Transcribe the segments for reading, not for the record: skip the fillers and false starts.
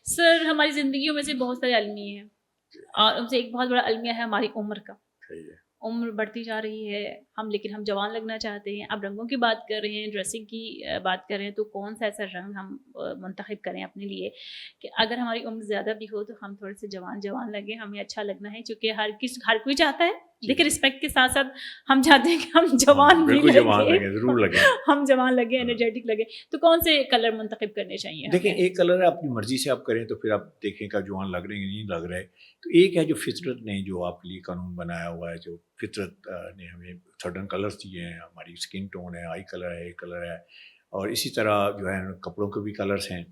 سر ہماری زندگیوں میں سے بہت سارے المیے ہیں اور ان سے ایک بہت بڑا المیہ ہے ہماری عمر کا. عمر بڑھتی جا رہی ہے لیکن ہم جوان لگنا چاہتے ہیں. اب رنگوں کی بات کر رہے ہیں, ڈریسنگ کی بات کر رہے ہیں, تو کون سا ایسا رنگ ہم منتخب کریں اپنے لیے کہ اگر ہماری عمر زیادہ بھی ہو تو ہم تھوڑے سے جوان لگیں, ہمیں اچھا لگنا ہے, چونکہ ہر کوئی چاہتا ہے. دیکھیں رسپیکٹ کے ساتھ ساتھ ہم چاہتے ہیں کہ ہم جوان بھی لگیں, ضرور لگیں, ہم جوان لگیں, انرجیٹک لگیں. تو کون سے کلر منتخب کرنے چاہیے؟ دیکھیں ایک کلر ہے اپنی مرضی سے آپ کریں تو پھر آپ دیکھیں کہ جوان لگ رہے ہیں نہیں لگ رہے. تو ایک ہے جو فطرت نے جو آپ کے لیے قانون بنایا ہوا ہے, جو فطرت نے ہمیں سرٹن کلرز دیے ہیں, ہماری اسکن ٹون ہے, آئی کلر ہے, کلر ہے, اور اسی طرح جو ہے کپڑوں کے بھی کلرز ہیں.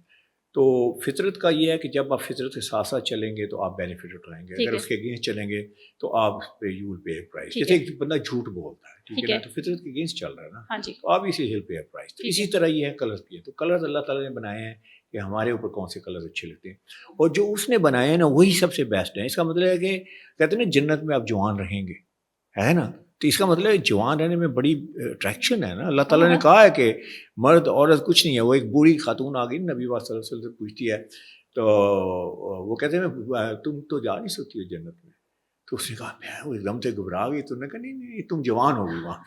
تو فطرت کا یہ ہے کہ جب آپ فطرت کے ساتھ ساتھ چلیں گے تو آپ بینیفٹ اٹھائیں گے. اگر اس کے اگینسٹ چلیں گے تو آپ یو ول پے پرائز. جیسے ایک بندہ جھوٹ بولتا ہے, ٹھیک ہے نا, تو فطرت کے اگینسٹ چل رہا ہے نا, تو آپ اسی ہل پے پرائز. تو اسی طرح یہ ہے کلرز بھی ہے. تو کلرز اللہ تعالیٰ نے بنائے ہیں کہ ہمارے اوپر کون سے کلرز اچھے لگتے ہیں, اور جو اس نے بنائے ہیں نا وہی سب سے بیسٹ ہیں. اس کا مطلب ہے کہ کہتے ہیں نا جنت میں آپ جوان رہیں گے, ہے نا, تو اس کا مطلب ہے جوان رہنے میں بڑی اٹریکشن ہے نا. اللہ تعالیٰ نے کہا ہے کہ مرد عورت کچھ نہیں ہے. وہ ایک بوڑھی خاتون آ گئی نبی صلی اللہ علیہ وسلم سے پوچھتی ہے, تو وہ کہتے ہیں تم تو جا نہیں سکتی ہو جنت میں. تو اس نے کہا میں وہ ایک دم سے گھبرا گئی. تو نے کہا نہیں تم جوان ہو گئی وہاں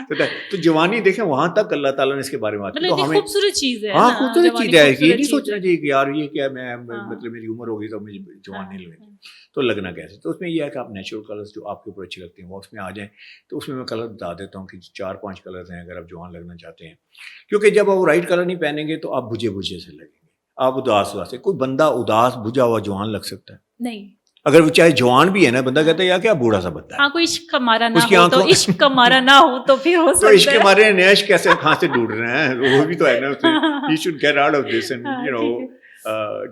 پہ. تو جوانی دیکھیں وہاں تک اللہ تعالیٰ نے اس کے بارے میں بات کی. تو ہمیں خوبصورت چیز ہے, ہاں خوبصورت چیز ہے. یہ نہیں سوچنا چاہیے کہ یار یہ کیا میں مطلب میری عمر ہوگی تو مجھے جوان نہیں لگے. تو لگنا کیسے؟ تو اس میں یہ ہے کہ آپ نیچرل کلرز جو آپ کے اوپر اچھے لگتے ہیں وہ اس میں آ جائیں. تو اس میں کلر بتا دیتا ہوں کہ 4-5 کلرز ہیں اگر آپ جوان لگنا چاہتے ہیں. کیونکہ جب آپ رائٹ کلر نہیں پہنیں گے تو آپ بجھے سے لگیں گے, آپ اداس سے. کوئی بندہ اداس بجھا ہوا جوان لگ سکتا ہے؟ نہیں. اگر وہ چاہے جوان بھی ہے نا, بندہ کہتا ہے یا کیا بوڑھا سا بندہ ہے. ہاں کوئی عشق ہمارا نہ ہو تو عشق ہمارا نہ ہو تو پھر ہو سکتا ہے. تو عشق ہمارے نیش کیسے کہاں سے ڈھونڈ رہے ہیں, وہ بھی تو ہے نا. He should get out of this and you know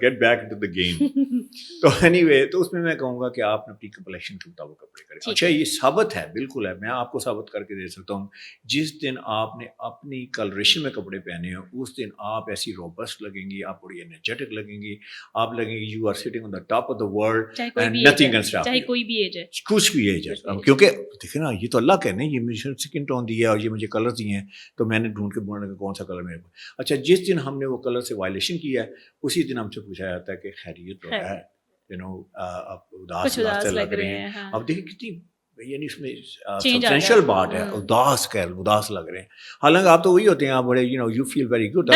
get back to the game. تو اینی وے, تو اس میں کہوں گا کہ آپ اپنی کمپلیکشن کے مطابق کپڑے کریں. اچھا یہ ثابت ہے, بالکل ہے, میں آپ کو ثابت کر کے دے سکتا ہوں. جس دن آپ نے اپنی کلریشن میں کپڑے پہنے ہیں اس دن آپ ایسی روبسٹ لگیں گی, آپ بڑی انرجیٹک لگیں گی, آپ لگیں گی you are sitting on the top of the world and nothing can stop. چاہے کوئی بھی ایج ہے, کچھ بھی ایج ہے, کیونکہ دیکھیں نا یہ تو اللہ کہنے یہ مجھے سکن ٹون دی ہے اور یہ مجھے کلر دیے ہیں تو میں نے ڈھونڈ کے بولنے کا کون سا کلر میرے پاس. اچھا جس دن ہم نے وہ کلر سے وائلیشن کیا ہے اسی دن ہم سے پوچھا جاتا ہے کہ خیریت تو ہے, یو نو آپ اداس لگ رہے ہیں. اب دیکھیں کتنی یعنی اس میں سبسٹینشیل بات ہے, اداس لگ رہے ہیں. حالانکہ آپ تو وہی ہوتے ہیں, آپ بڑے you know you feel very good,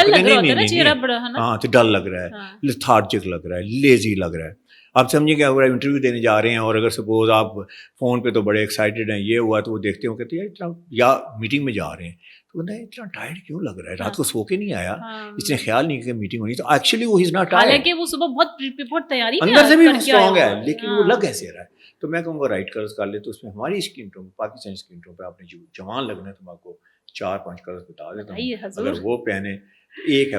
ہاں تو ڈل لگ رہا ہے, لیتھارجک لگ رہا ہے, لیزی لگ رہا ہے. آپ سمجھیں کہ اگر انٹرویو دینے جا رہے ہیں اور اگر سپوز آپ فون پہ تو بڑے ایکسائٹیڈ ہیں, یہ ہوا تو وہ دیکھتے ہو کہتے ہیں اتنا, یا میٹنگ میں جا رہے ہیں تو بندہ اتنا ٹائرڈ کیوں لگ رہا ہے, رات کو سو کے نہیں آیا, اس نے خیال نہیں کہ میٹنگ ہونی. تو ایکچولی وہ از ناٹ ٹائرڈ, حالانکہ وہ صبح بہت تیاری اندر سے بھی اسٹرانگ ہے, لیکن وہ لگ ایسے رہا ہے. تو میں کہوں گا رائٹ کلرز کر لے. تو اس میں ہماری skin tone, Pakistani skin tone پہ آپ نے جو جوان لگنا ہے تو میں آپ کو 4-5 کلرز بتا دیتا ہوں. اگر وہ پہنے تو ایک ہے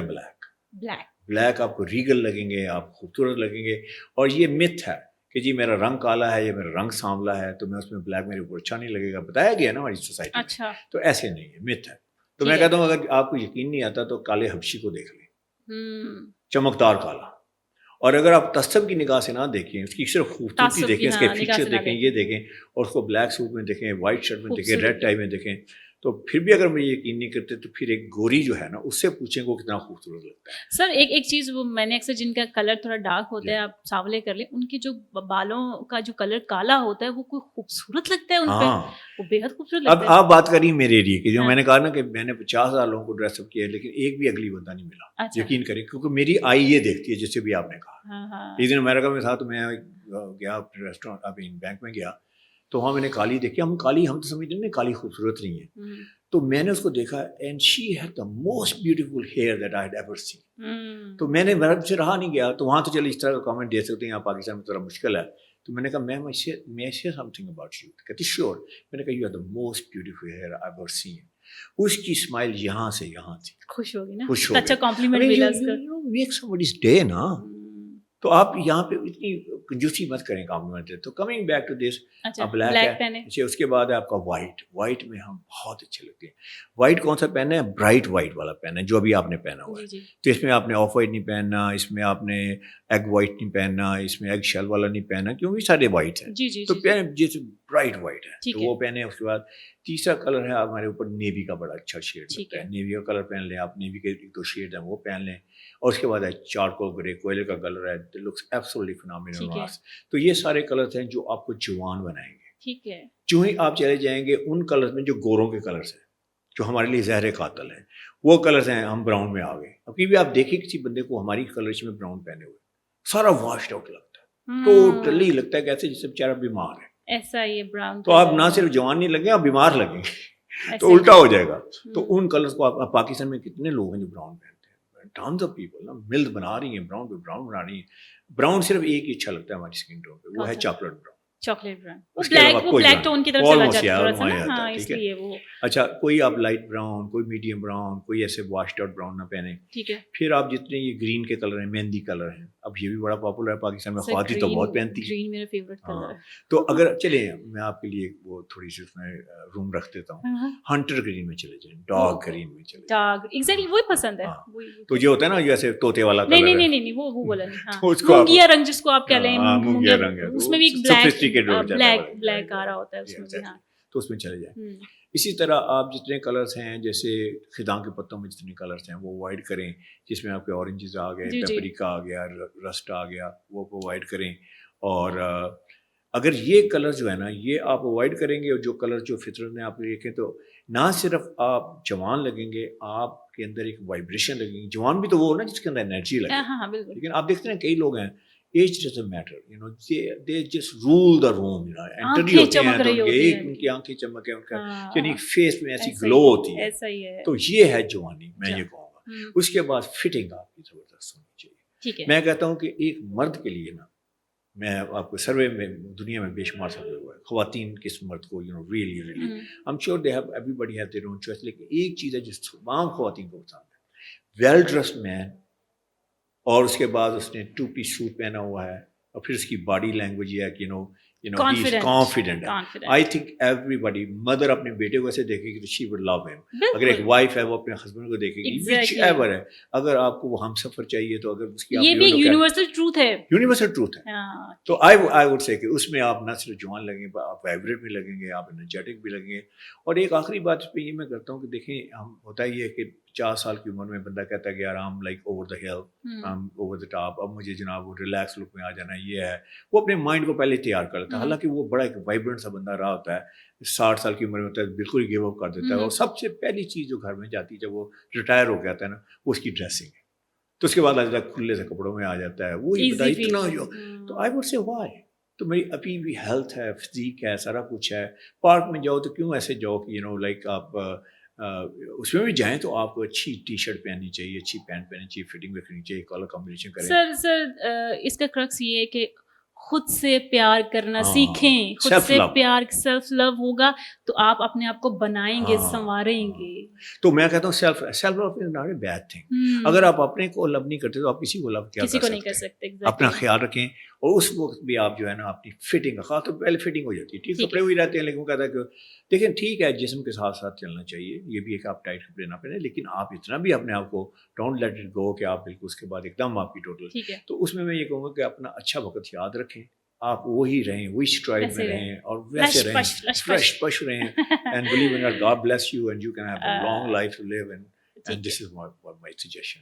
بلیک آپ کو ریگل لگیں گے, آپ خوبصورت لگیں گے. اور یہ متھ ہے کہ جی میرا رنگ کالا ہے یا میرا رنگ سانولا ہے تو میں اس میں بلیک میرے اوپر اچھا نہیں لگے گا, بتایا گیا نا ہماری سوسائٹی میں. تو ایسے نہیں ہے, متھ ہے. تو میں کہتا ہوں اگر آپ کو یقین نہیں آتا تو کالے حبشی کو دیکھ لیں, چمکدار کالا. اور اگر آپ تصب کی نگاہ سے نہ دیکھیں, اس کی صرف خوبصورتی دیکھیں, اس کے فیچر دیکھیں, یہ دیکھیں, اور اس کو بلیک سوٹ میں دیکھیں, وائٹ شرٹ میں دیکھیں, ریڈ ٹائی میں دیکھیں, تو پھر بھی اگر مجھے یقین نہیں کرتے تو پھر ایک گوری جو ہے نا اس سے پوچھیں وہ کتنا خوبصورت لگتا ہے. سر ایک چیز وہ میں نے اکثر جن کا کلر تھوڑا ڈارک ہوتا ہے, آپ سانولے کر لیں, ان کے جو بالوں کا جو کلر کالا ہوتا ہے وہ کوئی خوبصورت لگتا ہے ان پہ, وہ بے حد خوبصورت لگتا ہے. اب آپ بات کریے میرے ایریے کی, جو میں نے کہا نا کہ میں نے 50,000 لوگوں کو ڈریس اپ کیا ہے لیکن ایک بھی اگلی بندہ نہیں ملا. یقین کریں کیونکہ میری آئی یہ دیکھتی ہے, جس سے بھی آپ نے کہا. ایک دن امریکہ میں تھا تو میں گیا ریسٹورینٹ, ابھی بینک میں گیا تو وہاں میں نے کالی دیکھی. ہم تو سمجھتے ہیں کالی خوبصورت نہیں ہے, تو میں نے اس کو دیکھا and she had the most beautiful hair that I had ever seen. تو میں نے میرے سے رہا نہیں گیا. تو وہاں تو چلے اس طرح کا کامنٹ دے سکتے ہیں, یہاں پاکستان میں تھوڑا مشکل ہے. تو میں نے کہا میم میں share something about you. کہتی شیور. میں نے کہا you are the most beautiful hair I ever seen. اس کی اسمائل یہاں سے یہاں تھی, خوش ہو گئی نا, خوش ہو اچھا کمپلیمنٹ ملا اس کا. میک سمبڈیز ڈے نا. تو آپ یہاں پہ اتنی کنجوسی مت کریں کمپلیمنٹ دے. تو کمنگ بیک ٹو دس, اچھا بلیک بلیک ہے, پہنے. اچھا اس کے بعد ہے آپ کا وائٹ میں ہم بہت اچھے لگتے ہیں. وائٹ کون سا پہننا ہے؟ برائٹ وائٹ والا پہننا ہے جو ابھی آپ نے پہنا ہوا ہے. جی جی تو اس میں آپ نے آف وائٹ نہیں پہننا, اس میں آپ نے ایگ وائٹ نہیں پہننا, اس میں ایگ شیل والا نہیں پہننا, کیونکہ سارے وائٹ ہیں. جی جی تو جیسے برائٹ وائٹ ہے ٹھیک تو ہے. وہ پہنے. اس کے بعد تیسرا کلر ہے ہمارے اوپر نیوی کا, بڑا اچھا شیڈ ٹھیک لگتا ہے. ہے. نیوی کا کلر پہن لیں آپ, نیوی کے 2 شیڈ ہیں وہ پہن لیں. اور اس کے بعد ہے چارکول گرے, کوئلے کا کلر ہے, لکس ایبسولوٹلی فینامینل ٹھیک ہے. آن. تو یہ سارے کلرز ہیں جو آپ کو جوان بنائیں گے. ٹھیک ہے. جو ہی آپ چلے جائیں گے ان کلرز میں جو گوروں کے کلرز ہیں جو ہمارے لیے زہر قاتل ہیں, وہ کلرز ہیں. ہم براؤن میں آ گئے. ابھی بھی آپ دیکھیں کسی بندے کو ہماری کلرش میں براؤن پہنے ہوئے, سارا واشڈ آؤٹ لگتا ہے, ٹوٹلی لگتا ہے کہ ایسے جیسے بیچارہ بیمار ہے. ایسا ہی ہے براؤن. تو آپ نہ صرف جوان نہیں لگیں, آپ بیمار لگیں, تو الٹا ہو جائے گا. تو ان کلرز کو آپ پاکستان میں کتنے لوگ ہیں جو براؤن پہنتے ہیں, ٹانز آف پیپل نا, ملز بنا رہی ہیں براؤن پہ براؤن بنا رہی ہیں. براؤن صرف ایک ہی اچھا لگتا ہے ہماری اسکن ٹون پہ, وہ ہے چاکلیٹ براؤن. چاکلیٹ براؤن, اس کے علاوہ وہ کوئی بلیک ٹون کی طرف چلا جاتا ہے تھوڑا سا نا, ہاں اس لیے وہ. اچھا کوئی آپ لائٹ براؤن, کوئی میڈیم براؤن, کوئی ایسے واشڈ آؤٹ براؤن نہ پہنے. ٹھیک ہے. پھر آپ جتنے یہ گرین کے کلر ہیں, مہندی کلر ہیں, اب یہ بھی بڑا پاپولر ہے پاکستان میں, خواتین تو بہت پہنتی ہیں. گرین میرا فیوریٹ کلر ہے. تو اگر چلیں میں آپ کے لیے وہ تھوڑی سی اس میں روم رکھ دیتا ہوں, ہنٹر گرین میں چلے جائیں, ڈاگ گرین میں چلے جائیں. ڈاگ ایگزیکٹلی وہی پسند ہے. تو یہ ہوتا ہے نا جیسے طوطے والا کلر. نہیں نہیں نہیں وہ بولا نہیں, مونگیا رنگ جس کو آپ کہہ لیں, مونگیا رنگ ہے, اس میں بھی بلیک آ رہا ہوتا ہے اس میں بھی. ہاں تو اس میں چلے جائیں. اسی طرح آپ جتنے کلرز ہیں, جیسے خداں کے پتوں میں جتنے کلرز ہیں وہ اوائڈ کریں, جس میں آپ کے اورنجز آ گئے, پیپریکا آ گیا, رسٹ آ گیا, وہ اوائڈ کریں. اور اگر یہ کلر جو ہے نا یہ آپ اوائڈ کریں گے, اور جو کلر جو فطرت نے آپ دیکھیں, تو نہ صرف آپ جوان لگیں گے, آپ کے اندر ایک وائبریشن لگیں گی. جوان بھی تو وہ ہو نا جس کے اندر انرجی لگے. لیکن آپ دیکھتے ہیں کئی لوگ ہیں age doesn't matter, you know they just rule the room, enter ہی ہوتے ہیں تو ایک ان کی آنکھیں چمک ہے, ان کا یعنی فیس میں ایسی گلو ہوتی ہے. تو یہ ہے جوانی, میں یہ کہوں گا. اس کے بعد فٹنگ آپ کی زبردست ہونی چاہیے. میں کہتا ہوں کہ ایک مرد کے لیے نا, میں آپ کو سروے میں دنیا میں بے شمار سروے ہوا ہے, خواتین کس مرد کو you know really really I am sure they have everybody have their own choice, لیکن ایک چیز ہے جو تمام خواتین کو پسند ہے, ویل ڈریسڈ مین, اور اس کے بعد اس نے 2 پیس سوٹ پہنا ہوا ہے, اور پھر اس کی باڈی لینگویج یہ ہے کہ ہی از کانفیڈنٹ ہے. I think everybody, mother اپنے بیٹے کو ایسے دیکھے گی تو شی وڈ لو ہم. اگر ایک وائف ہے وہ اپنے ہسبینڈ کو دیکھے گی, وچ ایور ہے. اگر آپ کو وہ ہم سفر چاہیے تو اگر اس کی یہ بھی یونیورسل ٹروتھ ہے, یونیورسل ٹروتھ ہے. تو آئی وڈ سے کہ اس میں آپ نہ صرف جوان لگیں گے, آپ وائبریٹ بھی لگیں گے, آپ انرجیٹک بھی لگیں گے. اور ایک آخری بات اس پہ یہ میں کرتا ہوں کہ دیکھیں, ہم ہوتا ہی ہے کہ 50 سال کی عمر میں بندہ کہتا ہے کہ یار ہم لائک اوور دا ہل, ہم اوور دا ٹاپ, اب مجھے جناب وہ ریلیکس لک میں آ جانا, یہ ہے. وہ اپنے مائنڈ کو پہلے تیار کر لیتا ہے, حالانکہ وہ بڑا ایک وائبرنٹ سا بندہ رہا ہوتا ہے, 60 سال کی عمر میں ہوتا ہے بالکل ہی گیو اپ کر دیتا ہے. اور سب سے پہلی چیز جو گھر میں جاتی ہے جب وہ ریٹائر ہو جاتا ہے نا, وہ اس کی ڈریسنگ ہے. تو اس کے بعد آج کھلے سے کپڑوں میں آ جاتا ہے, وہ اتنا جو. تو آئی وڈ سے وائی, تو میری ابھی بھی ہیلتھ ہے, فزیک ہے, سارا کچھ ہے. پارک میں جاؤ تو کیوں ایسے جاؤ کہ لائک آپ اس میں بھی جائیں تو آپ کو اچھی ٹی شرٹ پہننی چاہیے, اچھی پینٹ پہننی چاہیے, فٹنگ رکھنی چاہیے, کلر کمبینیشن کریں. سر اس کا کرکس یہ ہے کہ خود سے پیار کرنا سیکھیں, خود سے پیار, سیلف لو ہوگا تو آپ اپنے آپ کو بنائیں گے, سنواریں گے. تو میں کہتا ہوں self love is not a bad thing. اگر آپ اپنے کو لو نہیں کرتے تو آپ کسی کو لو نہیں کر سکتے. اپنا خیال رکھیں, اور اس وقت بھی آپ جو ہے نا اپنی فٹنگ, خاص طور پہلے فٹنگ ہو جاتی ہے, ٹھیک کپڑے ہوئی رہتے ہیں, لیکن وہ کہتا ہے کہ دیکھیں ٹھیک ہے جسم کے ساتھ ساتھ چلنا چاہیے, یہ بھی ایک آپ ٹائٹ کپڑے نہ پہنیں, لیکن آپ اتنا بھی اپنے آپ کو ڈونٹ لیٹ اٹ گو کہ آپ بالکل اس کے بعد ایک دم آپ کی ٹوٹل. تو اس میں یہ کہوں گا کہ اپنا اچھا وقت یاد رکھیں, آپ وہی رہیں, وہی اسٹرائل میں رہیں, اور ویسے رہیں, فریش پش رہیں. And believe in God bless you and you can have a long life to live, and this is my suggestion.